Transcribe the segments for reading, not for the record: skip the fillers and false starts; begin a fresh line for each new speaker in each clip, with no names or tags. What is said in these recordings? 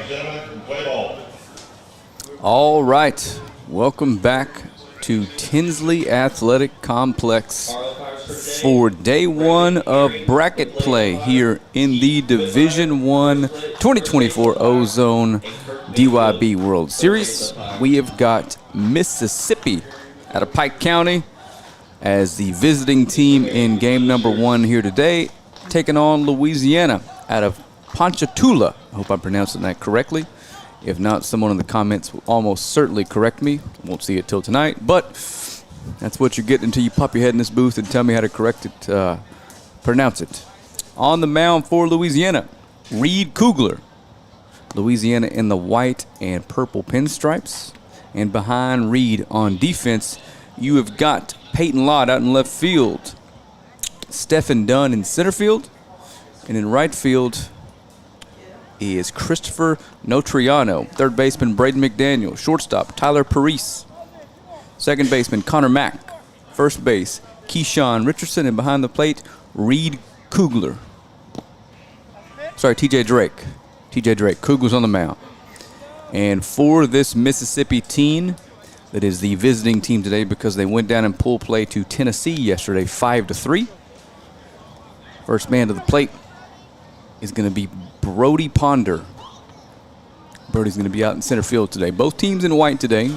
and gentlemen, play ball.
All right, welcome back to Tinsley Athletic Complex for day one of bracket play here in the Division I 2024 Ozone DYB World Series. We have got Mississippi out of Pike County as the visiting team in game number one here today, taking on Louisiana out of Ponchatoula. I hope I'm pronouncing that correctly. If not, someone in the comments will almost certainly correct me. Won't see it till tonight, but that's what you get until you pop your head in this booth and tell me how to correct it, pronounce it. On the mound for Louisiana, Reed Kugler. Louisiana in the white and purple pinstripes. And behind Reed on defense, you have got Peyton Lott out in left field, Stephen Dunn in center field, and in right field is Christopher Notriano. Third baseman Braden McDaniel. Shortstop Tyler Parise. Second baseman Connor Mack. First base Keyshawn Richardson, and behind the plate Reed Kugler. Sorry, TJ Drake. TJ Drake. Kugler's on the mound. And for this Mississippi team, that is the visiting team today because they went down in pool play to Tennessee yesterday 5-3. First man to the plate is going to be Brody Ponder. Brody's going to be out in center field today. Both teams in white today,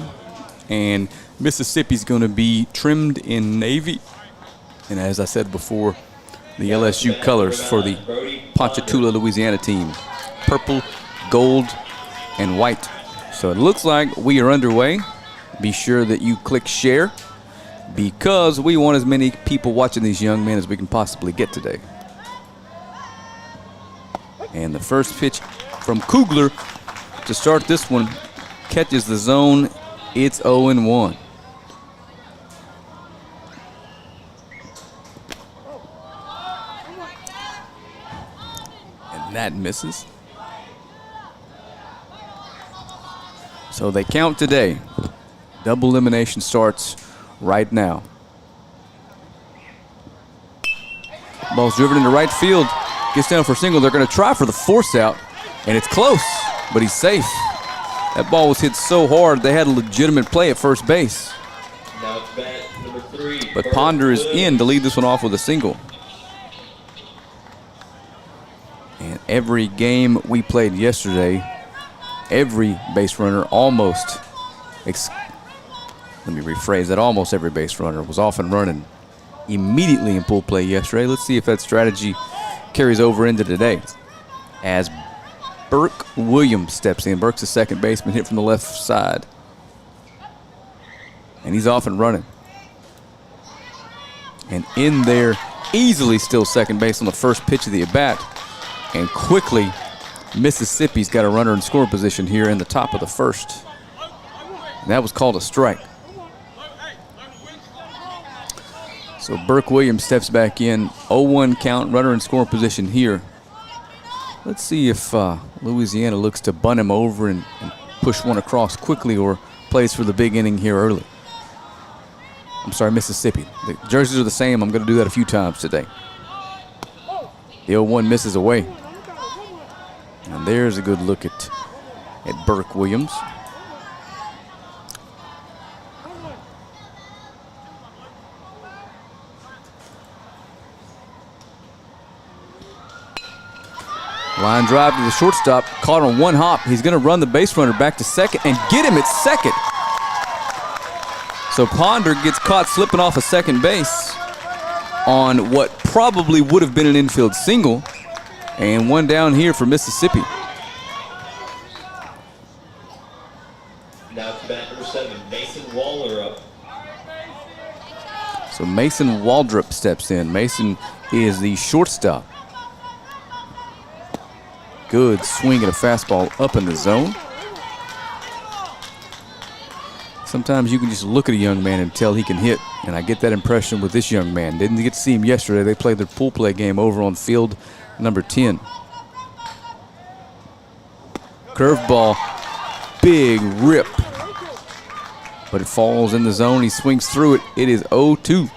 and Mississippi's going to be trimmed in navy. And as I said before, the LSU colors for the Ponchatoula, Louisiana team. Purple, gold, and white. So it looks like we are underway. Be sure that you click share because we want as many people watching these young men as we can possibly get today. And the first pitch from Kugler to start this one catches the zone. It's 0-1. And that misses. So they count today. Double elimination starts right now. Ball's driven into right field. Gets down for a single. They're going to try for the force out, and it's close, but he's safe. That ball was hit so hard they had a legitimate play at first base.
Now it's bat number 3.
But Ponder is in to lead this one off with a single. And every game we played yesterday, every base runner almost, let me rephrase that, almost every base runner was off and running immediately in pool play yesterday. Let's see if that strategy carries over into today as Burke Williams steps in. Burke's the second baseman, hit from the left side. And he's off and running. And in there, easily still second base on the first pitch of the at-bat. And quickly, Mississippi's got a runner in scoring position here in the top of the first. And that was called a strike. So Burke Williams steps back in, 0-1 count, runner in scoring position here. Let's see if Louisiana looks to bunt him over and push one across quickly or plays for the big inning here early. I'm sorry, Mississippi. The jerseys are the same. I'm going to do that a few times today. The 0-1 misses away. And there's a good look at Burke Williams. Line drive to the shortstop, caught on one hop. He's going to run the base runner back to second and get him at second. So Ponder gets caught slipping off of second base on what probably would have been an infield single, and one down here for Mississippi.
Now it's bat number 7, Mason Waller up.
So Mason Waldrop steps in. Mason is the shortstop. Good swing at a fastball up in the zone. Sometimes you can just look at a young man and tell he can hit, and I get that impression with this young man. Didn't get to see him yesterday. They played their pool play game over on field number 10. Curveball, big rip, but it falls in the zone. He swings through it. It is 0-2.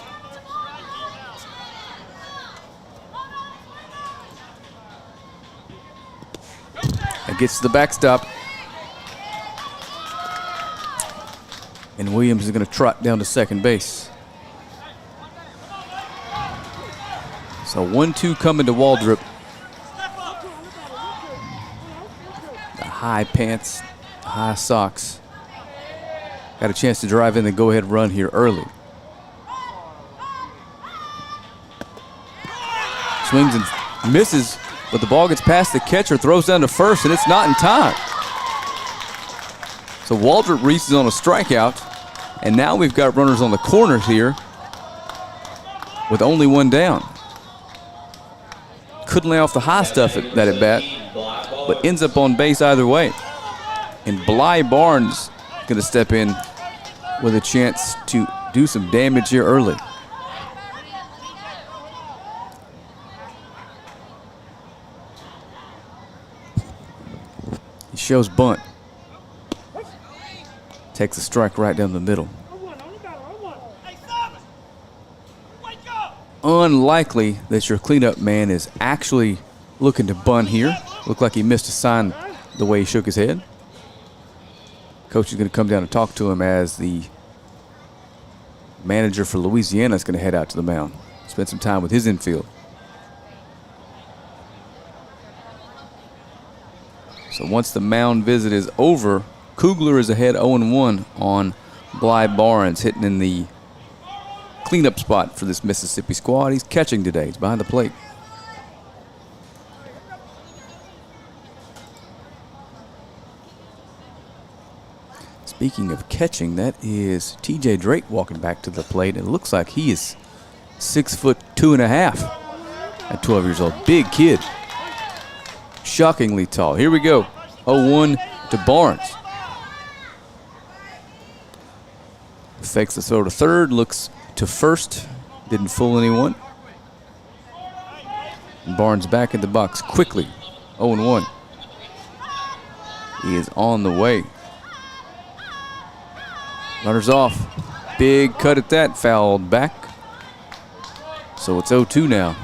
gets to the backstop. And Williams is going to trot down to second base. So 1-2 coming to Waldrop. The high pants, high socks. Got a chance to drive in the go-ahead run here early. Swings and misses, but the ball gets past the catcher, throws down to first, and it's not in time. So Waldrop reaches on a strikeout, and now we've got runners on the corners here with only one down. Couldn't lay off the high stuff that at bat, but ends up on base either way. And Bly Barnes going to step in with a chance to do some damage here early. He shows bunt. Takes a strike right down the middle. Unlikely that your cleanup man is actually looking to bunt here. Looked like he missed a sign the way he shook his head. Coach is going to come down and talk to him as the manager for Louisiana is going to head out to the mound. Spend some time with his infield. So once the mound visit is over, Kugler is ahead 0-1 on Bly Barnes, hitting in the cleanup spot for this Mississippi squad. He's catching today. He's behind the plate. Speaking of catching, that is TJ Drake walking back to the plate. It looks like he is 6'2.5" at 12 years old. Big kid. Shockingly tall. Here we go. 0-1 to Barnes. Fakes the throw to third, looks to first, didn't fool anyone. Barnes back in the box quickly, 0-1. He is on the way. Runners off, big cut at that, fouled back. So it's 0-2 now,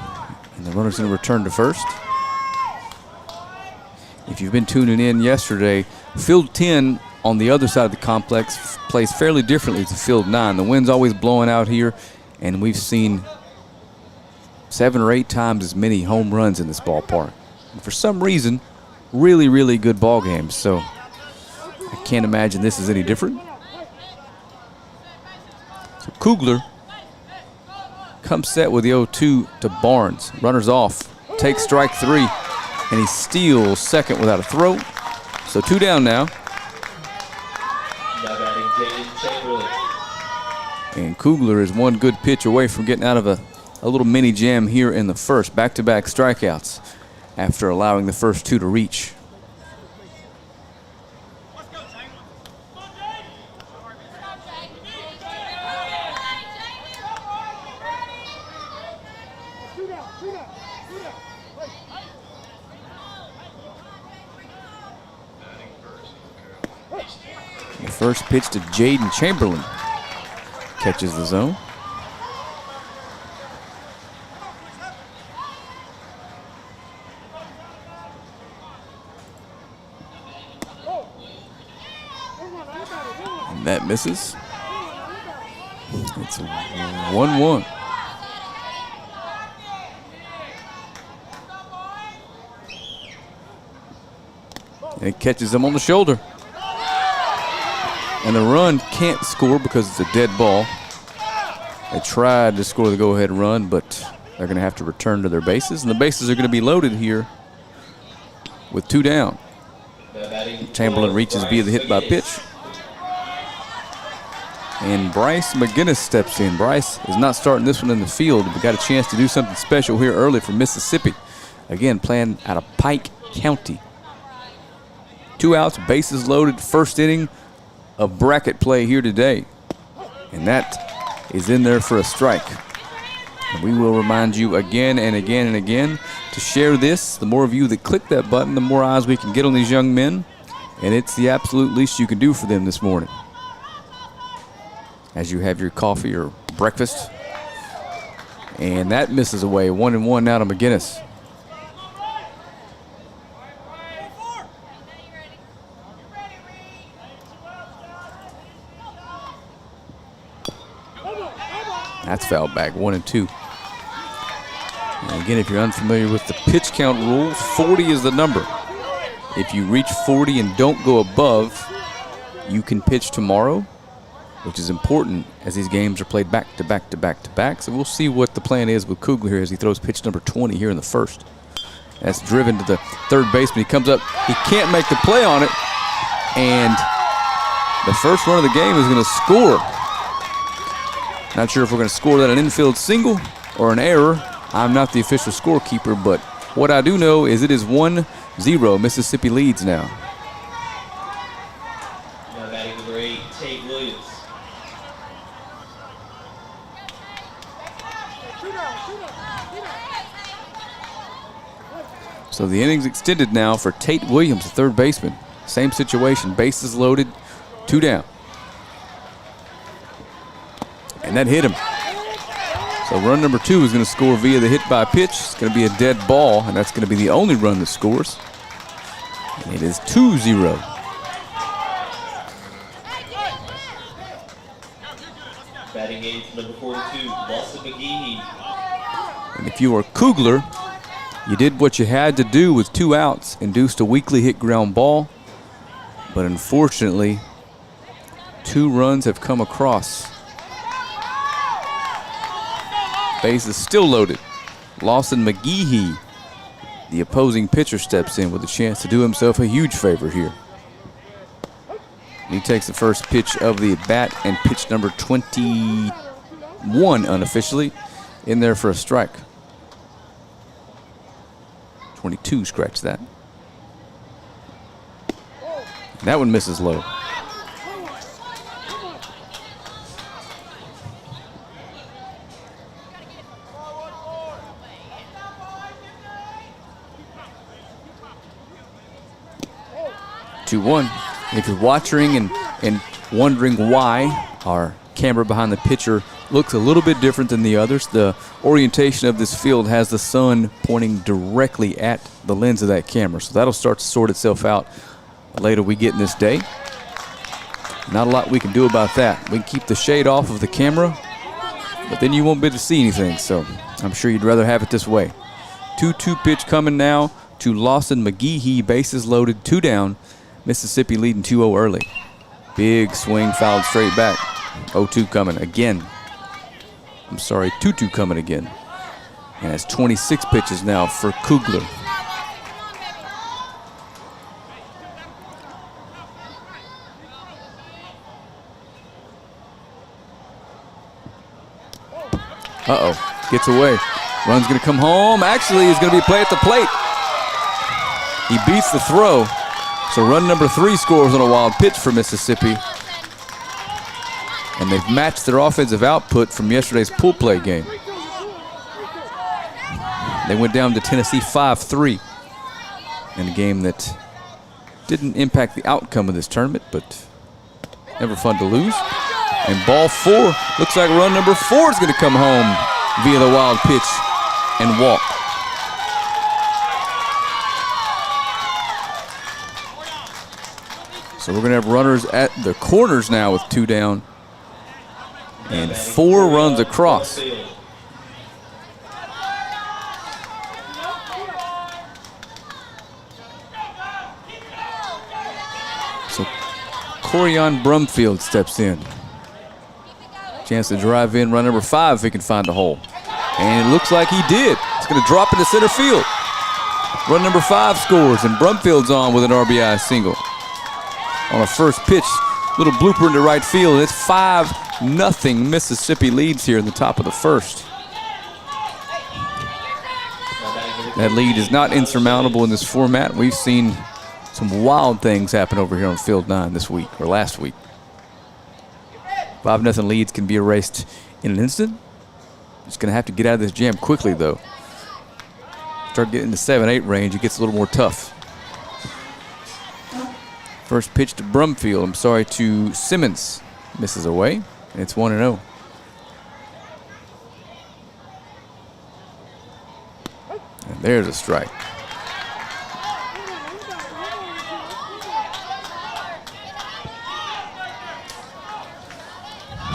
and the runner's going to return to first. If you've been tuning in yesterday, Field 10 on the other side of the complex plays fairly differently to Field 9. The wind's always blowing out here, and we've seen 7 or 8 times as many home runs in this ballpark. And for some reason, really, really good ball games. So I can't imagine this is any different. So Kugler comes set with the 0-2 to Barnes. Runners off, takes strike 3, and he steals second without a throw. So 2 down now. And Kugler is one good pitch away from getting out of a little mini jam here in the first. Back-to-back strikeouts after allowing the first 2 to reach. The first pitch to Jaden Chamberlain. Catches the zone. And that misses. It's 1-1. And it catches him on the shoulder. And the run can't score because it's a dead ball. They tried to score the go-ahead run, but they're going to have to return to their bases. And the bases are going to be loaded here with 2 down. Chamberlain reaches via the hit by pitch. And Bryce McGinnis steps in. Bryce is not starting this one in the field, but got a chance to do something special here early for Mississippi. Again, playing out of Pike County. 2 outs, bases loaded, first inning of bracket play here today. And that is in there for a strike. And we will remind you again and again and again to share this. The more of you that click that button, the more eyes we can get on these young men. And it's the absolute least you can do for them this morning. As you have your coffee or breakfast. And that misses away. 1-1 now to McGinnis. That's fouled back, 1-2. And again, if you're unfamiliar with the pitch count rules, 40 is the number. If you reach 40 and don't go above, you can pitch tomorrow, which is important as these games are played back to back to back to back. So we'll see what the plan is with Kugler here as he throws pitch number 20 here in the first. That's driven to the third baseman. He comes up. He can't make the play on it. And the first run of the game is going to score. Not sure if we're going to score that an infield single or an error. I'm not the official scorekeeper, but what I do know is it is 1-0. Mississippi leads now.
Now batting number 8, Tate Williams.
So the innings extended now for Tate Williams, the third baseman. Same situation, bases loaded, 2 down. And that hit him. So run number 2 is going to score via the hit by pitch. It's going to be a dead ball, and that's going to be the only run that scores. And it is 2-0.
Batting 8, number 42, Lawson McGehee.
And if you were Kugler, you did what you had to do with 2 outs, induced a weakly hit ground ball. But unfortunately, 2 runs have come across. Base is still loaded. Lawson McGehee, the opposing pitcher, steps in with a chance to do himself a huge favor here. He takes the first pitch of the at-bat and pitch number 21 unofficially in there for a strike. 22, scratch that. That one misses low. Two-one. If you're watching and wondering why our camera behind the pitcher looks a little bit different than the others, the orientation of this field has the sun pointing directly at the lens of that camera. So that'll start to sort itself out later we get in this day. Not a lot we can do about that. We can keep the shade off of the camera, but then you won't be able to see anything. So I'm sure you'd rather have it this way. 2-2 pitch coming now to Lawson McGehee. Bases loaded, 2 down. Mississippi leading 2-0 early. Big swing, fouled straight back. 0-2 coming again. I'm sorry, 2-2 coming again. And it's 26 pitches now for Kugler. Uh-oh, gets away. Run's gonna come home. Actually, he's gonna be a play at the plate. He beats the throw. So run number 3 scores on a wild pitch for Mississippi. And they've matched their offensive output from yesterday's pool play game. They went down to Tennessee 5-3 in a game that didn't impact the outcome of this tournament, but never fun to lose. And ball 4, looks like run number 4 is going to come home via the wild pitch and walk. So we're going to have runners at the corners now with 2 down and 4 runs across. So Corian Brumfield steps in. Chance to drive in run number 5 if he can find a hole. And it looks like he did. It's going to drop into center field. Run number 5 scores, and Brumfield's on with an RBI single. On a first pitch, little blooper into right field, and it's 5-0 Mississippi leads here in the top of the first. That lead is not insurmountable in this format. We've seen some wild things happen over here on Field 9 this week, or last week. 5-0 leads can be erased in an instant. Just going to have to get out of this jam quickly, though. Start getting the 7-8 range, it gets a little more tough. First pitch to Brumfield, to Simmons. Misses away, and it's 1-0. And there's a strike.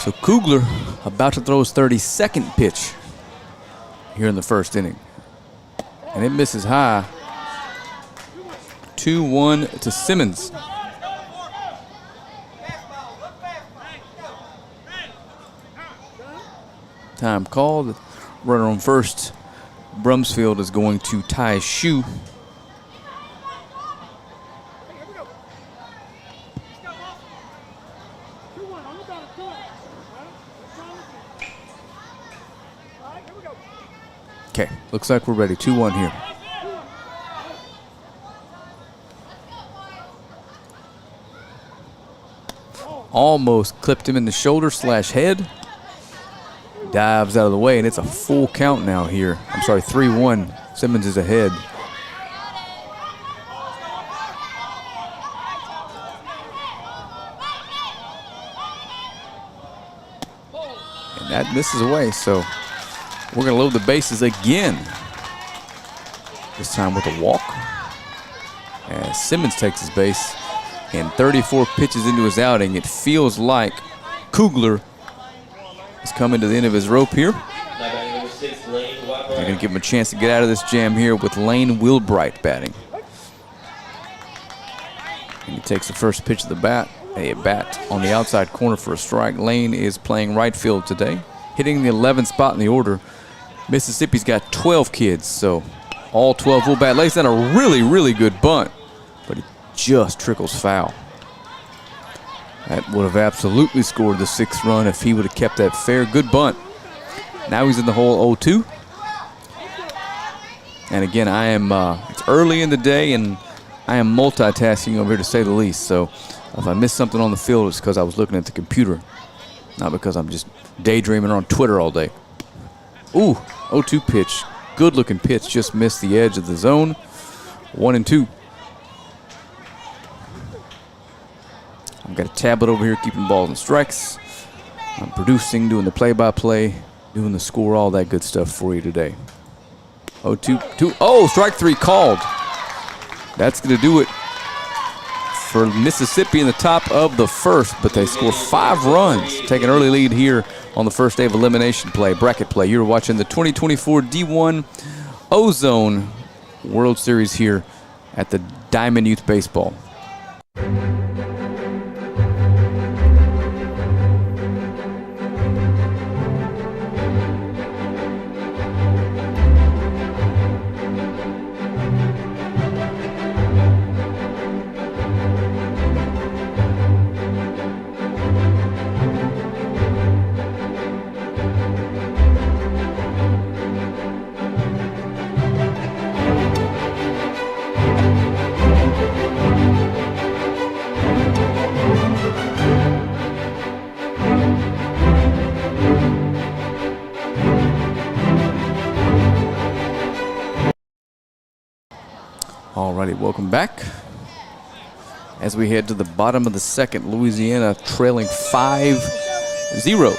So Kugler about to throw his 32nd pitch here in the first inning. And it misses high. 2-1 to Simmons. Time called. Runner on first. Brumsfield is going to tie his shoe. Okay, looks like we're ready. 2-1 here. Almost clipped him in the shoulder / head. Dives out of the way, and it's a full count now here. I'm sorry, 3-1. Simmons is ahead. And that misses away, so we're going to load the bases again. This time with a walk. As Simmons takes his base, and 34 pitches into his outing, it feels like Kugler is coming to the end of his rope here.
Number 6, Lane Wilbright.
They're going to give him a chance to get out of this jam here with Lane Wilbright batting. And he takes the first pitch of the bat. A bat on the outside corner for a strike. Lane is playing right field today, hitting the 11th spot in the order. Mississippi's got 12 kids, so all 12 will bat. Lays down a really, really good bunt, but it just trickles foul. That would have absolutely scored the 6th run if he would have kept that fair. Good bunt. Now he's in the hole 0-2. And again, I am, it's early in the day, and I am multitasking over here to say the least. So if I miss something on the field, it's because I was looking at the computer, not because I'm just daydreaming on Twitter all day. Ooh, 0-2 pitch. Good looking pitch, just missed the edge of the zone. 1-2. I've got a tablet over here keeping balls and strikes. I'm producing, doing the play-by-play, doing the score, all that good stuff for you today. 0-2. Oh, strike 3 called. That's going to do it for Mississippi in the top of the first, but they score 5 runs. Take an early lead here on the first day of elimination play, bracket play. You're watching the 2024 D1 Ozone World Series here at the Diamond Youth Baseball. Alrighty, welcome back. As we head to the bottom of the second, Louisiana trailing 5-0.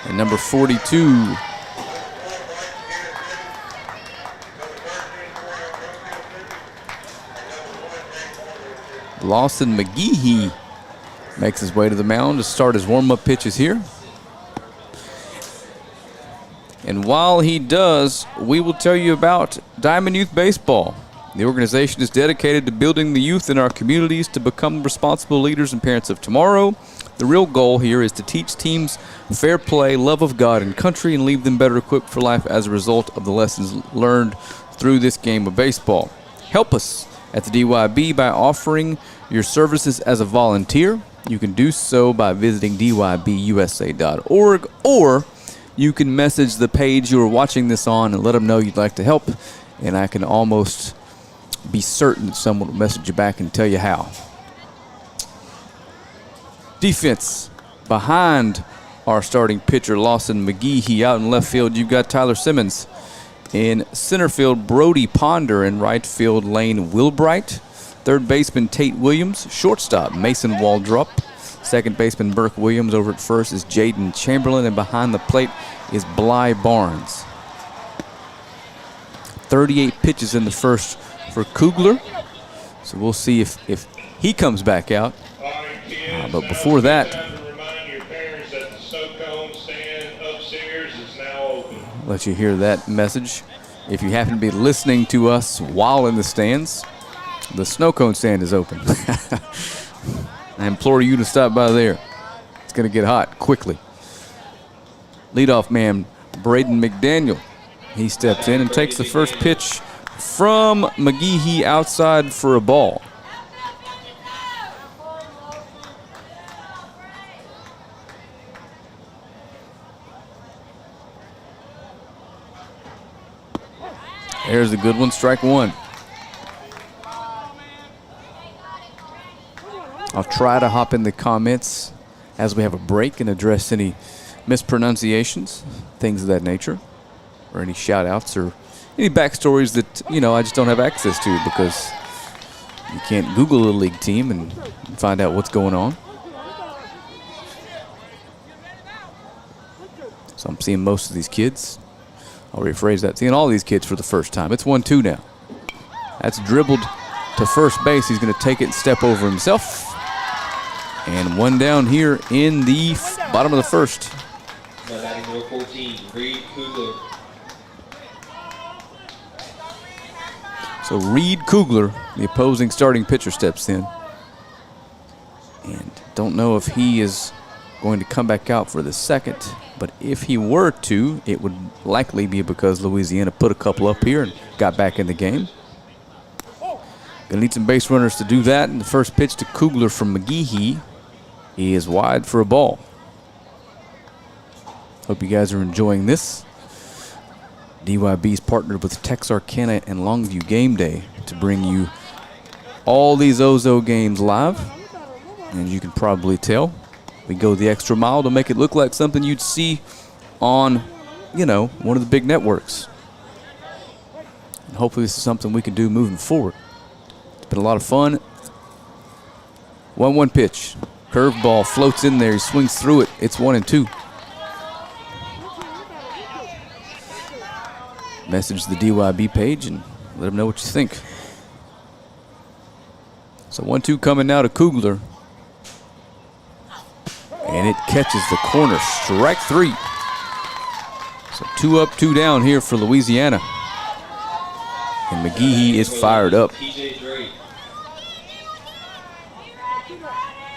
And number 42, Lawson McGehee, makes his way to the mound to start his warm-up pitches here. And while he does, we will tell you about Diamond Youth Baseball. The organization is dedicated to building the youth in our communities to become responsible leaders and parents of tomorrow. The real goal here is to teach teams fair play, love of God and country, and leave them better equipped for life as a result of the lessons learned through this game of baseball. Help us at the DYB by offering your services as a volunteer. You can do so by visiting dybusa.org, or you can message the page you are watching this on and let them know you'd like to help, and I can almost be certain that someone will message you back and tell you how. Defense behind our starting pitcher, Lawson McGehee. Out in left field, you've got Tyler Simmons. In center field, Brody Ponder. In right field, Lane Wilbright. Third baseman, Tate Williams. Shortstop, Mason Waldrop. Second baseman, Burke Williams. Over at first is Jaden Chamberlain, and behind the plate is Bly Barnes. 38 pitches in the first for Kugler. So we'll see if he comes back out. But before that, let you hear that message. If you happen to be listening to us while in the stands, the snow cone stand is open. I implore you to stop by there. It's going to get hot quickly. Leadoff man, Braden McDaniel. He steps in and takes the first pitch from McGehee outside for a ball. There's a good one, strike one. I'll try to hop in the comments as we have a break and address any mispronunciations, things of that nature, or any shout-outs or any backstories that, I just don't have access to because you can't Google a league team and find out what's going on. So I'm seeing most of these kids. I'll rephrase that. Seeing all these kids for the first time. It's 1-2 now. That's dribbled to first base. He's going to take it and step over himself. And one down here in the bottom of the first.
Now batting number 14, Reed Kugler.
So Reed Kugler, the opposing starting pitcher, steps in. And don't know if he is going to come back out for the second. But if he were to, it would likely be because Louisiana put a couple up here and got back in the game. Gonna need some base runners to do that. And the first pitch to Kugler from McGehee. He is wide for a ball. Hope you guys are enjoying this. DYB's partnered with Texarkana and Longview Game Day to bring you all these Ozo games live. And you can probably tell, we go the extra mile to make it look like something you'd see on, one of the big networks. And hopefully this is something we can do moving forward. It's been a lot of fun. 1-1 pitch. Curveball floats in there. He swings through it. It's 1-2. Message the DYB page and let them know what you think. So 1-2 coming now to Kugler. And it catches the corner. Strike three. So 2 up, 2 down here for Louisiana. And McGehee is fired up.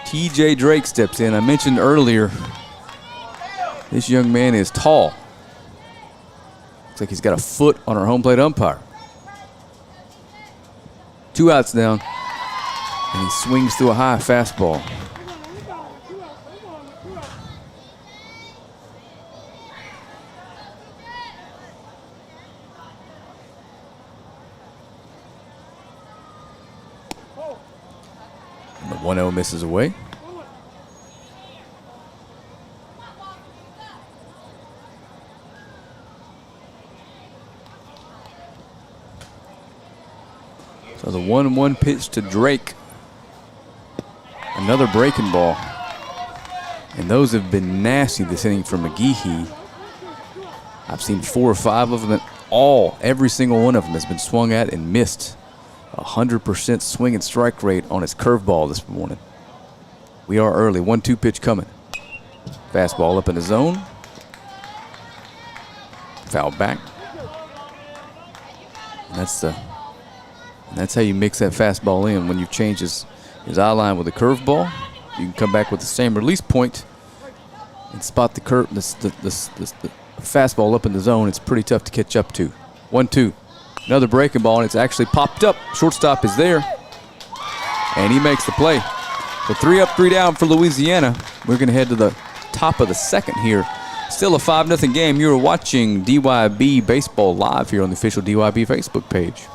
TJ Drake steps in. I mentioned earlier, this young man is tall. Looks like he's got a foot on our home plate umpire. 2 outs down. And he swings through a high fastball. And the 1-0 misses away. So the 1-1 pitch to Drake. Another breaking ball. And those have been nasty this inning for McGehee. I've seen 4 or 5 of them, and every single one of them has been swung at and missed. 100% swing and strike rate on his curveball this morning. We are early. 1-2 pitch coming. Fastball up in the zone. Foul back. And that's how you mix that fastball in. When you change his eye line with a curveball, you can come back with the same release point and spot the fastball up in the zone. It's pretty tough to catch up to. 1-2. Another breaking ball, and it's actually popped up. Shortstop is there, and he makes the play. So 3 up, 3 down for Louisiana. We're going to head to the top of the second here. Still a 5-0 game. You're watching DYB Baseball live here on the official DYB Facebook page.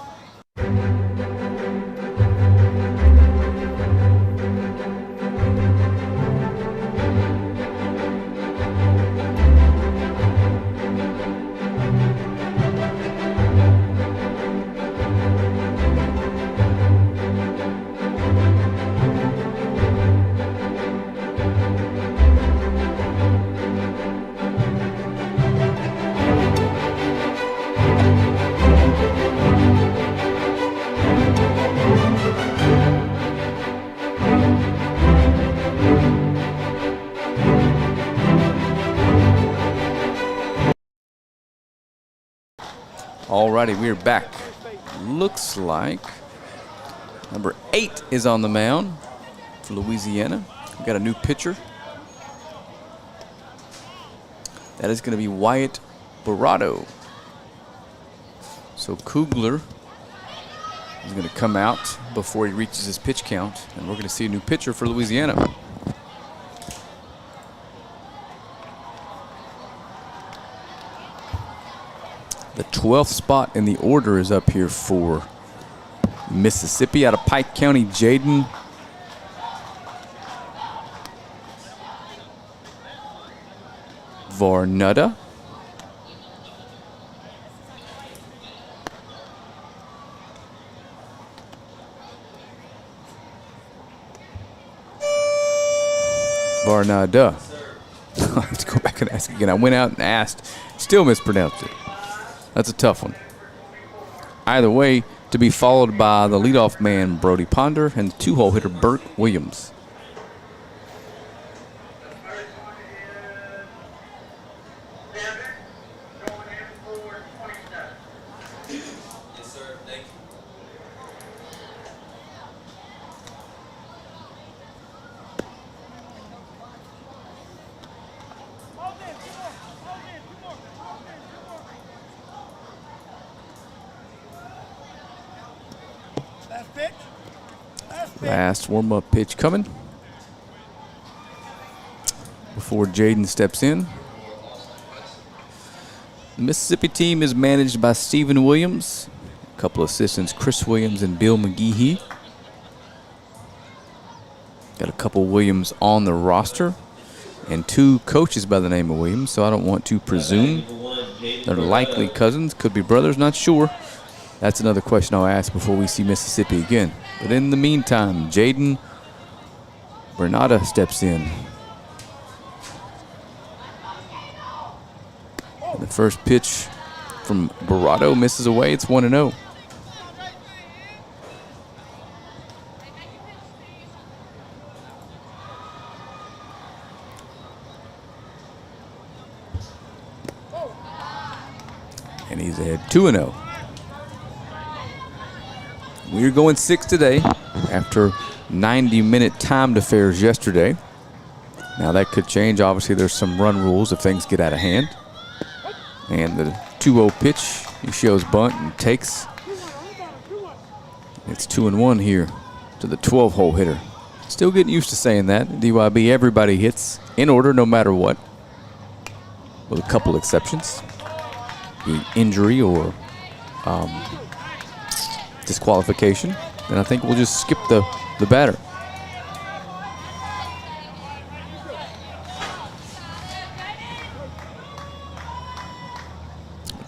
Alrighty, we are back. Looks like number 8 is on the mound for Louisiana. We got a new pitcher. That is going to be Wyatt Barado. So Kugler is going to come out before he reaches his pitch count, and we're going to see a new pitcher for Louisiana. The 12th spot in the order is up here for Mississippi. Out of Pike County, Jaden Varnutta. Varnada. Let's go back and ask again. I went out and asked, still mispronounced it. That's a tough one. Either way, to be followed by the leadoff man, Brody Ponder, and the 2-hole hitter, Burke Williams. Last warm-up pitch coming before Jaden steps in. The Mississippi team is managed by Stephen Williams, a couple assistants, Chris Williams and Bill McGehee. Got a couple Williams on the roster and 2 coaches by the name of Williams, so I don't want to presume they're likely cousins, could be brothers, not sure. That's another question I'll ask before we see Mississippi again. But in the meantime, Jaden Bernada steps in. And the first pitch from Barado misses away. It's 1-0. And he's ahead 2-0. We're going 6 today after 90-minute timed affairs yesterday. Now that could change. Obviously, there's some run rules if things get out of hand. And the 2-0 pitch, he shows bunt and takes. It's 2-1 here to the 12-hole hitter. Still getting used to saying that. DYB, everybody hits in order no matter what, with a couple exceptions. The injury or disqualification, and I think we'll just skip the batter.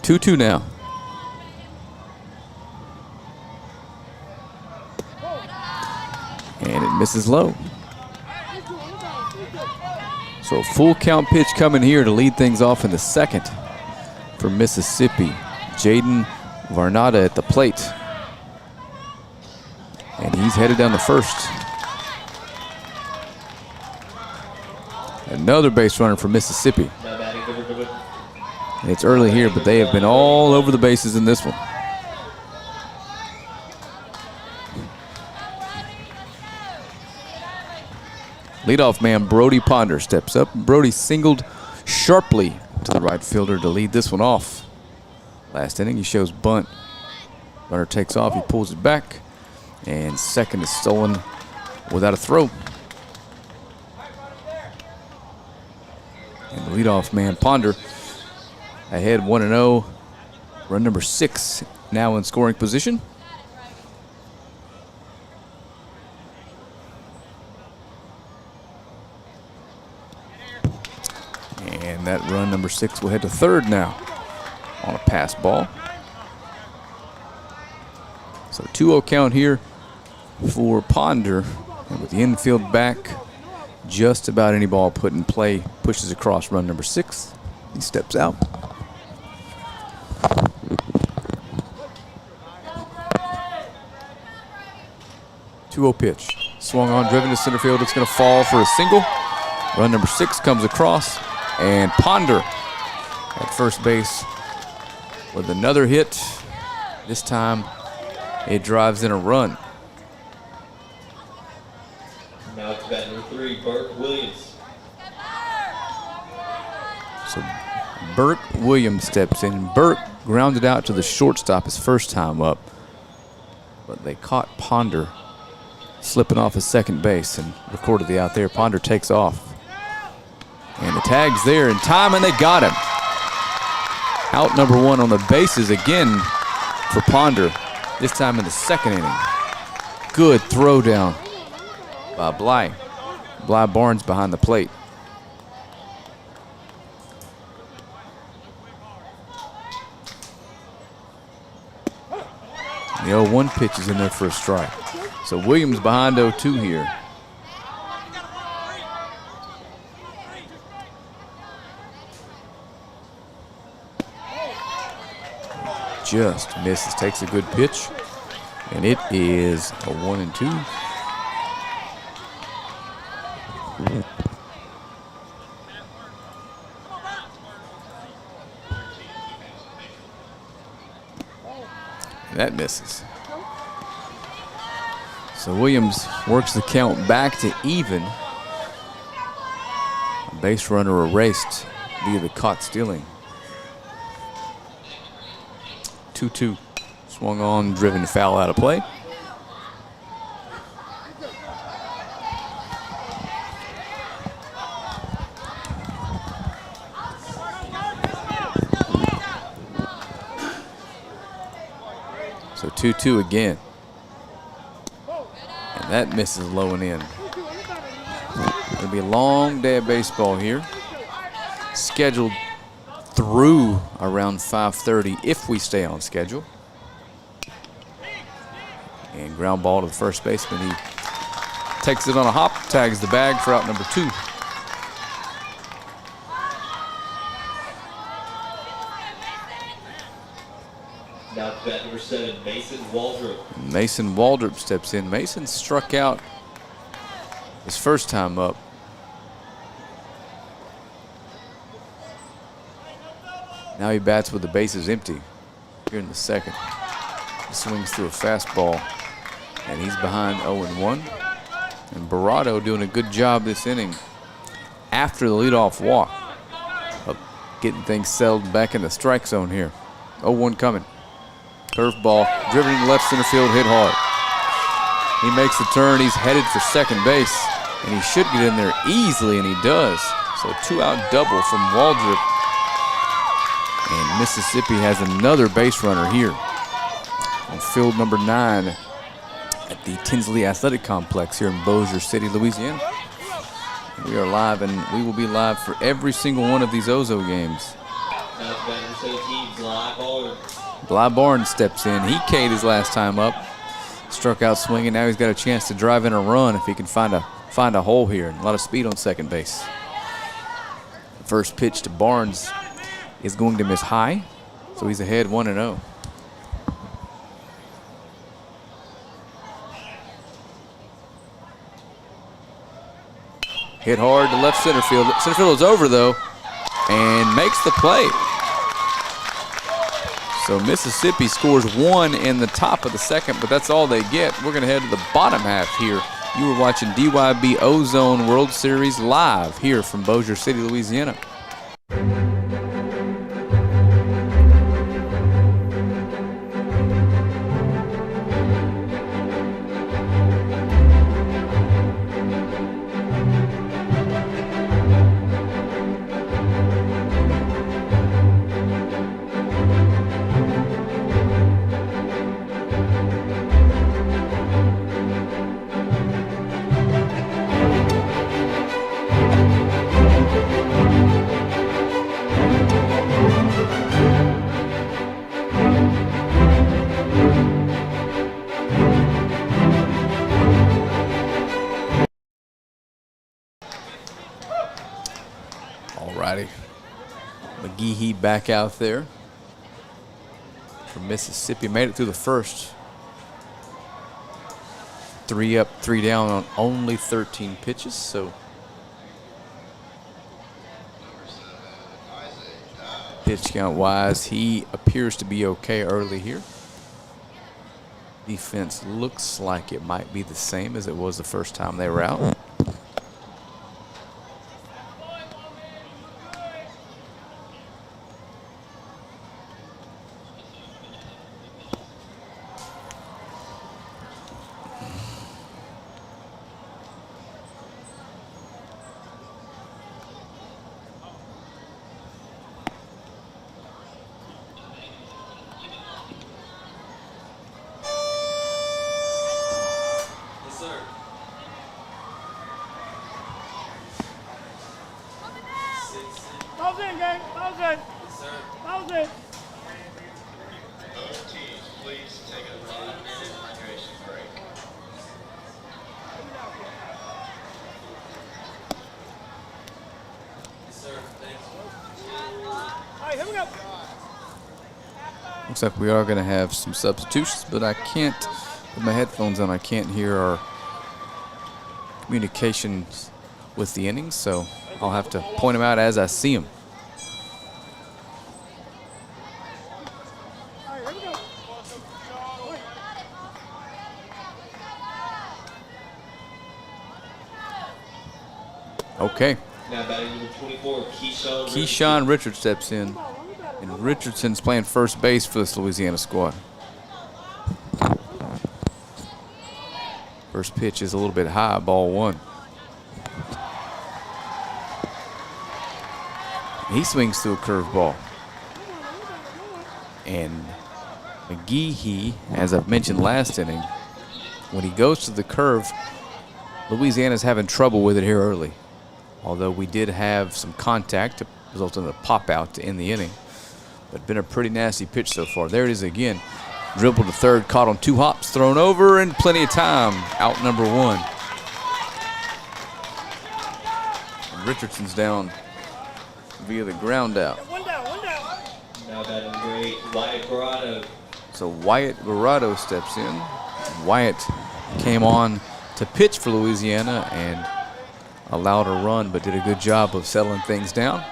Two now. And it misses low. So a full count pitch coming here to lead things off in the second for Mississippi. Jaden Varnada at the plate. And he's headed down the first. Another base runner for Mississippi. And it's early here, but they have been all over the bases in this one. Leadoff man Brody Ponder steps up. Brody singled sharply to the right fielder to lead this one off. Last inning, he shows bunt. Runner takes off, he pulls it back. And second is stolen without a throw. And the leadoff man, Ponder, ahead 1-0. Run number 6 now in scoring position. And that run number 6 will head to third now on a pass ball. So 2-0 count here for Ponder, and with the infield back, just about any ball put in play, pushes across run number 6. He steps out. Two-0 pitch. Swung on, driven to center field. It's going to fall for a single. Run number 6 comes across, and Ponder at first base with another hit. This time it drives in a run.
Now it's bat number 3, Burke Williams.
So Burke Williams steps in. Burke grounded out to the shortstop his first time up, but they caught Ponder slipping off his second base and recorded the out there. Ponder takes off. And the tag's there in time, and they got him. Out number 1 on the bases again for Ponder, this time in the second inning. Good throw down by Bly. Bly Barnes behind the plate. The 0-1 pitch is in there for a strike. So Williams behind 0-2 here. Just misses, takes a good pitch, and it is a 1-2. That misses. So Williams works the count back to even. A base runner erased via the caught stealing. 2-2. Swung on, driven foul out of play. So 2-2 again. And that misses low and in. It'll be a long day of baseball here. Scheduled through around 5:30 if we stay on schedule. And ground ball to the first baseman. He takes it on a hop, tags the bag for out number 2.
Now to bat number 7, Mason Waldrop.
Mason Waldrop steps in. Mason struck out his first time up. Now he bats with the bases empty here in the second. He swings through a fastball, and he's behind 0-1. And Barado doing a good job this inning after the leadoff walk of getting things settled back in the strike zone here. 0-1 coming. Curveball, driven in left center field, hit hard. He makes the turn, he's headed for second base, and he should get in there easily, and he does. So 2-out double from Waldrop. And Mississippi has another base runner here on field number 9 at the Tinsley Athletic Complex here in Bossier City, Louisiana. We are live, and we will be live for every single one of these Ozo games.
Now to bat number 17, Bly Barnes.
Bly Barnes steps in. He K'd his last time up, struck out swinging. Now he's got a chance to drive in a run if he can find a hole here. And a lot of speed on second base. The first pitch to Barnes is going to miss high, so he's ahead 1-0. Hit hard to left center field. Center field is over though, and makes the play. So Mississippi scores 1 in the top of the second, but that's all they get. We're going to head to the bottom half here. You were watching DYB Ozone World Series live here from Bossier City, Louisiana. Alrighty. McGehee back out there from Mississippi. Made it through the first. 3 up, 3 down on only 13 pitches. So Pitch count wise, he appears to be okay early here. Defense looks like it might be the same as it was the first time they were out.
Pause in, gang. Pause in. Yes, sir. Pause in.
Both teams, please take a 5-minute hydration break.
Yes, sir. Thanks.
All right, here we go.
Looks like we are going to have some substitutions, but I can't, with my headphones on, I can't hear our communications with the innings, so I'll have to point them out as I see them.
All right, here we go.
Okay.
Now batting number 24,
Keyshawn Richards steps in, and Richardson's playing first base for this Louisiana squad. First pitch is a little bit high, ball one. He swings through a curveball. And McGehee, as I've mentioned last inning, when he goes to the curve, Louisiana's having trouble with it here early. Although we did have some contact to result in a pop out to end the inning. But been a pretty nasty pitch so far. There it is again. Dribbled to third, caught on 2 hops, thrown over, and plenty of time. Out number 1. And Richardson's down via the ground out.
One down, one down.
Now batting great, Wyatt Barado.
So Wyatt Barado steps in. Wyatt came on to pitch for Louisiana and allowed a run, but did a good job of settling things down.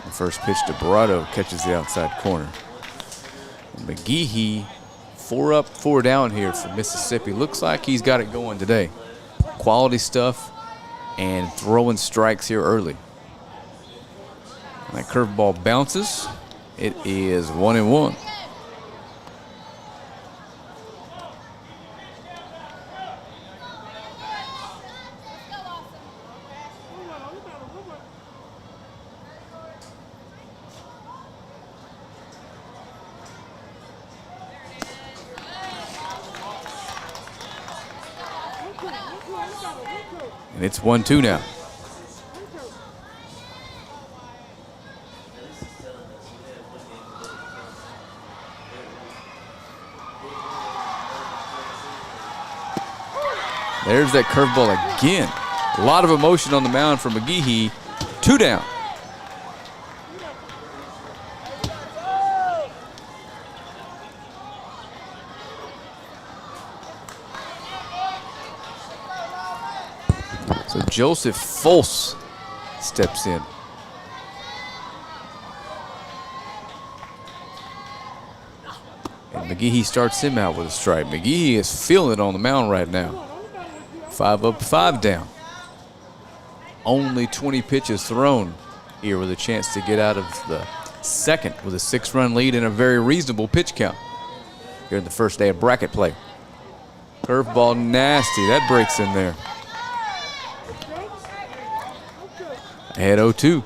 The first pitch to Barado catches the outside corner. And McGehee, 4 up, 4 down here for Mississippi. Looks like he's got it going today. Quality stuff and throwing strikes here early. And that curveball bounces. It is 1-1. And it's 1-2 now. There's that curveball again. A lot of emotion on the mound for McGehee. 2 down. So Joseph Folse steps in. And McGehee starts him out with a strike. McGehee is feeling it on the mound right now. 5 up, 5 down. Only 20 pitches thrown here with a chance to get out of the second with a 6-run lead and a very reasonable pitch count here in the first day of bracket play. Curveball nasty. That breaks in there. Ahead 0-2.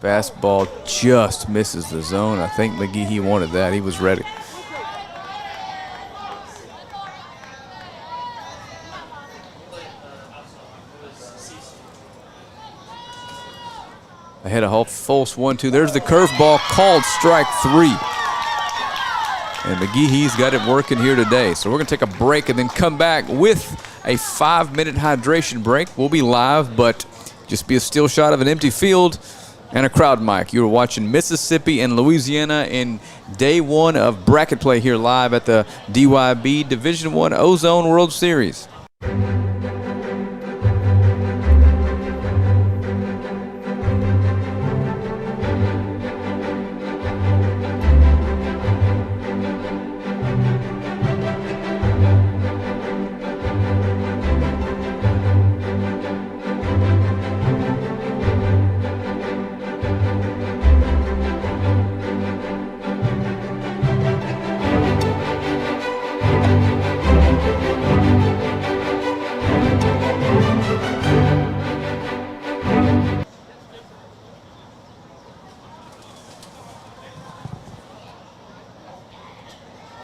Fastball just misses the zone. I think McGehee wanted that. He was ready. Ahead of Folse 1-2. There's the curveball called strike 3. And McGehee's got it working here today. So we're going to take a break and then come back with a 5-minute hydration break. We'll be live, but just be a still shot of an empty field and a crowd mic. You're watching Mississippi and Louisiana in day one of bracket play here live at the DYB Division I Ozone World Series.